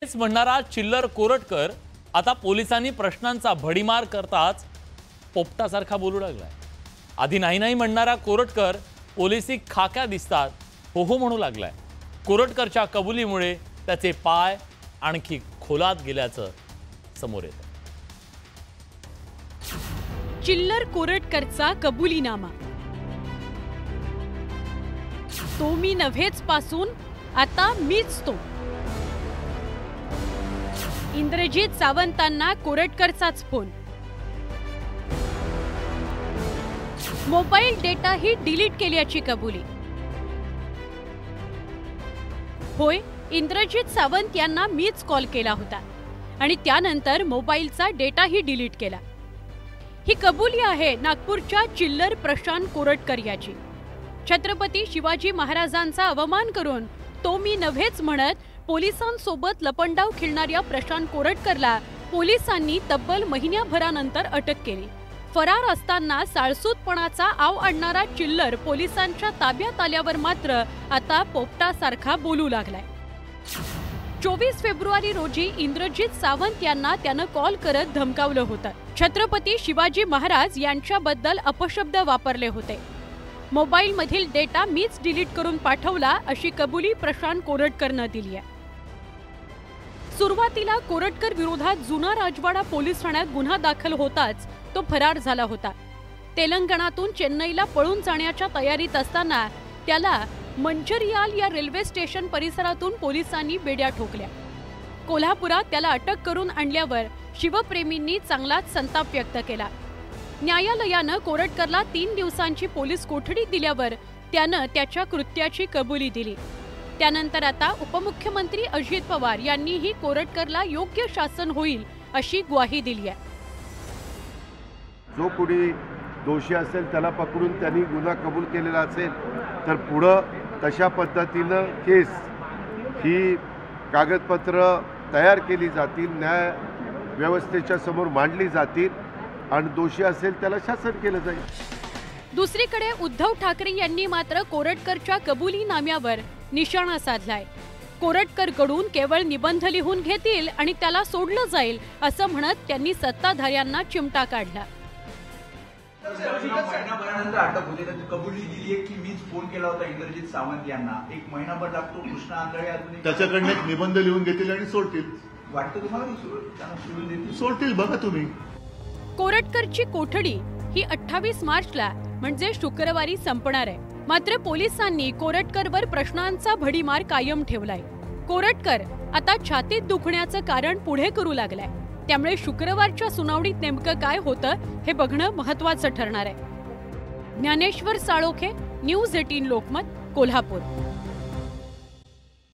तेच म्हणणारा चिल्लर कोरटकर आता पोलिसांनी प्रश्नांचा भडीमार करताच पोपटासारखा बोलू लागलाय। आधी नाही नाही म्हणणारा कोरटकर पोलिसी खाक्या दिसतात हो हो म्हणू लागलाय। कोरटकरच्या कबुलीमुळे त्याचे पाय आणखी खोलात गेल्याचं समोर येतं। चिल्लर कोरटकरचा कबुलीनामा। तो मी नव्हेच पासून आता मीच तो। इंद्रजित सावंतांना कोरटकरचाच फोन। मोबाईल डेटा ही डिलीट केल्याची कबुली। होय, इंद्रजित सावंत यांना मीच कॉल केला होता आणि त्यानंतर मोबाईलचा डेटा ही डिलीट केला। ही कबुली आहे नागपूरच्या चिल्लर प्रशांत कोरटकर याची। छत्रपती शिवाजी महाराजांचा अवमान करून तो मी नव्हेच म्हणत पोलिसांसोबत लपंडाव खेळणाऱ्या प्रशांत कोरटकरला पोलिसांनी तब्बल महिन्याभरानंतर अटक केली। फरार असताना साळसूतपणाचा आव आणणारा चिल्लर पोलिसांच्या ताब्यात आल्यावर मात्र आता पोपटासारखा बोलू लागलाय। 24 फेब्रुवारी रोजी इंद्रजित सावंत यांना त्यानं कॉल करत धमकावलं होतं। छत्रपती शिवाजी महाराज यांच्याबद्दल अपशब्द वापरले होते। मोबाईलमधील डेटा मीच डिलीट करून पाठवला अशी कबुली प्रशांत कोरटकरनं दिली आहे। सुरुवातीला कोरटकर विरोधात जुना राजवाडा पोलीस ठाण्यात गुन्हा दाखल होताच तो फरार झाला होता। तेलंगणातून चेन्नईला पळून जाण्याच्या तयारीत असताना त्याला मंचरियाल या रेल्वे स्टेशन परिसरातून पोलिसांनी बेड्या ठोकल्या। कोल्हापुरात त्याला अटक करून आणल्यावर शिवप्रेमींनी चांगलाच संताप व्यक्त केला। न्यायालयानं कोरटकरला 3 दिवसांची पोलीस कोठडी दिल्यावर त्यानं त्याच्या कृत्याची कबुली दिली। त्यानंतर आता उपमुख्यमंत्री अजित पवार यांनीही कोरटकरला योग्य शासन होईल अशी ग्वाही दिली आहे। जो कोणी दोषी असेल त्याला पकडून त्यांनी गुन्हा कबूल केलेला असेल तर पुढे तशा पद्धतीनं केस ही कागदपत्र तयार केली जातील, न्याय व्यवस्थेच्या समोर मांडली जातील आणि दोषी असेल त्याला शासन केलं जाईल। दुसरीकडे उद्धव ठाकरे यांनी मात्र कोरटकरच्या कबुलीनाम्यावर निशाणा साधलाय। कोरटकरकडून केवळ निबंध लिहून घेतील आणि त्याला सोडलं जाईल असं म्हणत त्यांनी सत्ताधाऱ्यांना चिमटा काढला। महिनाभरानंतर अटक होते, कबुली दिली आहे की मीच फोन केला होता इंद्रजित सावंत यांना। 1 महिनाभर लागतो। कृष्णा आंधळे अजून त्याच्याकडनं एक निबंध लिहून घेतील आणि सोडतील। वाटतं तुम्हाला सोडून देतील? सोडतील, बघा तुम्ही। कोरटकरची कोठडी ही 28 मार्चला म्हणजे शुक्रवारी संपणार आहे। मात्र पोलिसांनी कोरटकरवर प्रश्नांचा भडीमार कायम ठेवलाय। कोरटकर आता छातीत दुखण्याचं कारण पुढे करू लागलाय। त्यामुळे शुक्रवारच्या सुनावणीत नेमकं काय होतं हे बघणं महत्त्वाचं ठरणार आहे। ज्ञानेश्वर साळोखे, न्यूज 18 लोकमत, कोल्हापूर।